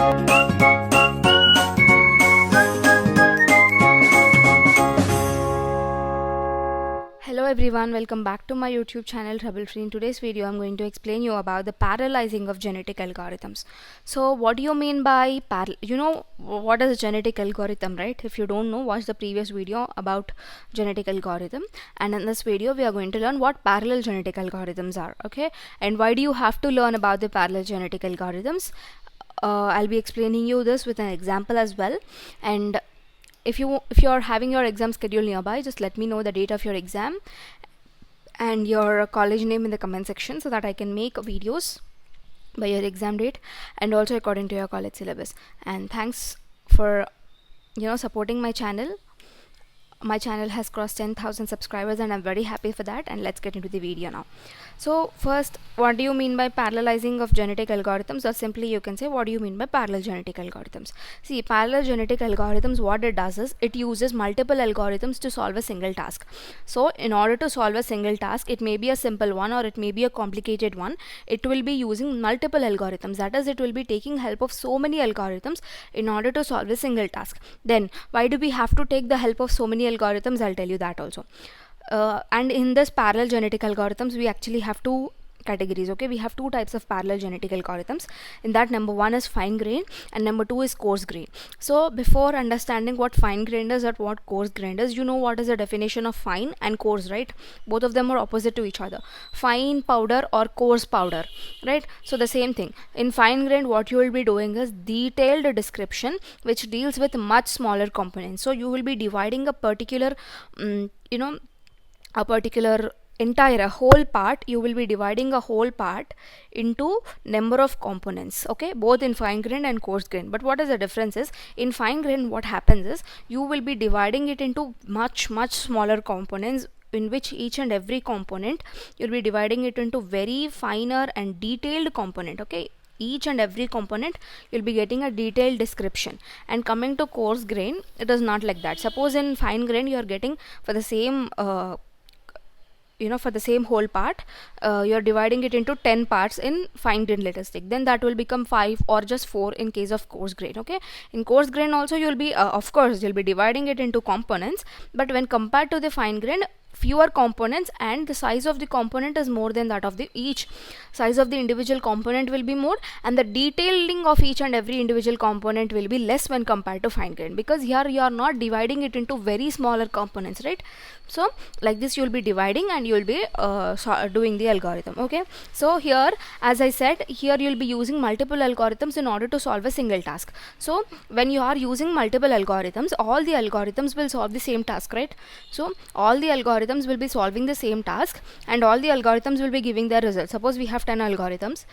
Hello everyone, welcome back to my YouTube channel Trouble Free. In today's video I'm going to explain you about the parallelizing of genetic algorithms. So what do you mean by what is a genetic algorithm, right? If you don't know, watch the previous video about genetic algorithm, and in this video we are going to learn what parallel genetic algorithms are, okay? And why do you have to learn about the parallel genetic algorithms? I'll be explaining you this with an example as well. And if you're having your exam schedule nearby, just let me know the date of your exam and your college name in the comment section so that I can make videos by your exam date and also according to your college syllabus. And thanks for supporting my channel. My channel has crossed 10,000 subscribers and I'm very happy for that. And let's get into the video now. So first, what do you mean by parallelizing of genetic algorithms? Or simply you can say, what do you mean by parallel genetic algorithms? See, parallel genetic algorithms, what it does is it uses multiple algorithms to solve a single task. So in order to solve a single task, it may be a simple one or it may be a complicated one. It will be using multiple algorithms. That is, it will be taking help of so many algorithms in order to solve a single task. Then why do we have to take the help of so many algorithms? I'll tell you that also. And in this parallel genetic algorithms, we actually have two categories, okay? We have two types of parallel genetic algorithms. In that, number one is fine grained and number two is coarse grained. So before understanding what fine grained is and what coarse grained is, you know what is the definition of fine and coarse, right? Both of them are opposite to each other. Fine powder or coarse powder, right? So the same thing. In fine grained, what you will be doing is detailed description which deals with much smaller components. So you will be dividing a particular a whole part. You will be dividing a whole part into number of components, okay, both in fine grained and coarse grained. But what is the difference is, in fine grained what happens is you will be dividing it into much smaller components, in which each and every component you'll be dividing it into very finer and detailed component, okay? Each and every component you'll be getting a detailed description. And coming to coarse grain, it is not like that. Suppose in fine grain you are getting for the same for the same whole part, you're dividing it into 10 parts in fine grain, let us take, then that will become 5 or just 4 in case of coarse grain, okay? In coarse grain also you'll be of course you'll be dividing it into components, but when compared to the fine grain, fewer components and the size of the component is more than that of the each size of the individual component will be more, and the detailing of each and every individual component will be less when compared to fine grain, because here you are not dividing it into very smaller components, right? So like this you will be dividing and you will be doing the algorithm, okay? So here, as I said, here you will be using multiple algorithms in order to solve a single task. So when you are using multiple algorithms, all the algorithms will solve the same task, right? So all the algorithms will be solving the same task and all the algorithms will be giving their results. Suppose we have 10 algorithms.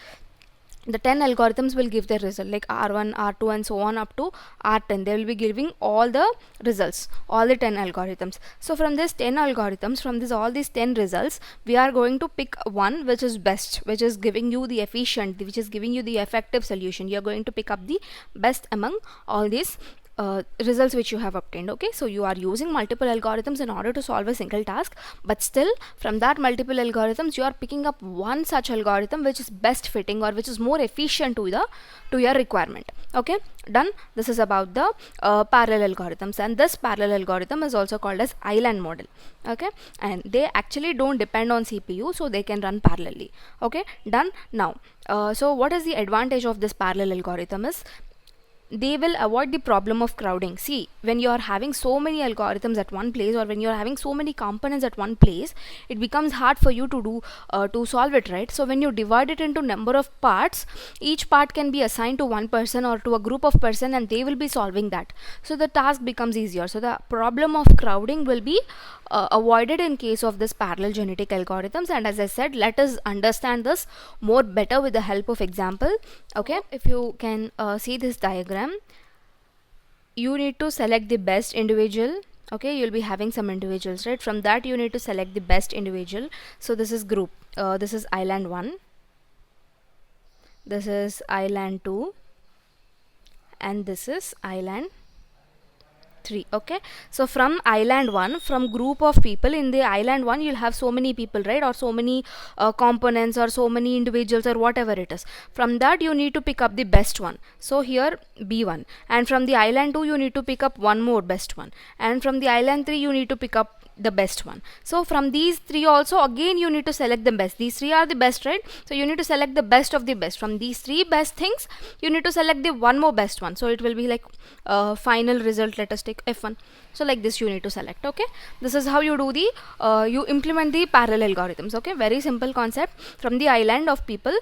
The 10 algorithms will give their result, like R1, R2 and so on up to R10. They will be giving all the results, all the 10 algorithms. So from this 10 algorithms, from this all these 10 results, we are going to pick one which is best, which is giving you the efficient, which is giving you the effective solution. You are going to pick up the best among all these results which you have obtained, okay? So you are using multiple algorithms in order to solve a single task, but still from that multiple algorithms you are picking up one such algorithm which is best fitting or which is more efficient to your requirement, okay? Done. This is about the parallel algorithms, and this parallel algorithm is also called as island model, okay? And they actually don't depend on CPU, so they can run parallelly, okay? Done. Now so what is the advantage of this parallel algorithm is they will avoid the problem of crowding. See, when you are having so many algorithms at one place, or when you are having so many components at one place, it becomes hard for you to do to solve it, right? So when you divide it into number of parts, each part can be assigned to one person or to a group of person and they will be solving that. So the task becomes easier. So the problem of crowding will be avoided in case of this parallel genetic algorithms. And as I said, let us understand this more better with the help of example, okay? If you can see this diagram, you need to select the best individual, okay? You'll be having some individuals, right? From that you need to select the best individual. So this is group, this is island 1, this is island 2, and this is island 3. Okay, so from island 1, from group of people in the island 1, you'll have so many people, right, or so many components or so many individuals or whatever it is. From that you need to pick up the best one. So here B1, and from the island 2 you need to pick up one more best one, and from the island 3 you need to pick up the best one. So from these three also again you need to select the best. These three are the best, right? So you need to select the best of the best. From these three best things you need to select the one more best one. So it will be like final result, let us take F1. So like this you need to select. Okay, this is how you do the you implement the parallel algorithms. Okay, very simple concept. From the island of people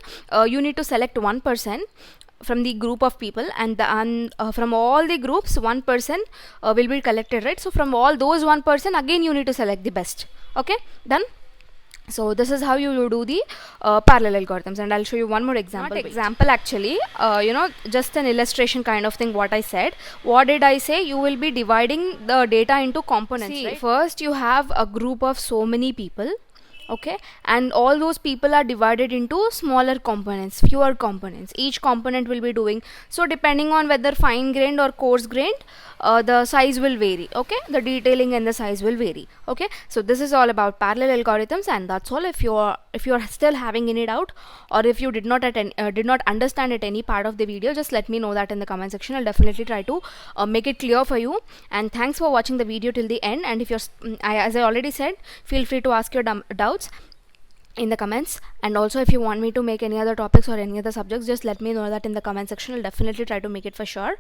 you need to select one person from the group of people, and from all the groups one person will be collected, right? So from all those one person again you need to select the best. Okay, done. So this is how you do the parallel algorithms, and I'll show you one more example. Not example actually, just an illustration kind of thing. What I said, what did I say? You will be dividing the data into components. See, right? First you have a group of so many people, okay, and all those people are divided into smaller components, fewer components. Each component will be doing, so depending on whether fine grained or coarse grained, the size will vary. Okay, the detailing and the size will vary. Okay, so this is all about parallel algorithms, and that's all. If you're still having any doubt, or if you did not understand at any part of the video, just let me know that in the comment section. I'll definitely try to make it clear for you. And thanks for watching the video till the end. And if you're as I already said, feel free to ask your doubts in the comments, and also if you want me to make any other topics or any other subjects, just let me know that in the comment section. I'll definitely try to make it for sure.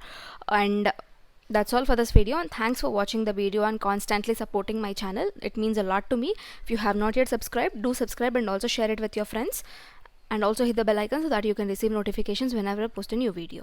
And that's all for this video, and thanks for watching the video and constantly supporting my channel. It means a lot to me. If you have not yet subscribed, do subscribe, and also share it with your friends, and also hit the bell icon so that you can receive notifications whenever I post a new video.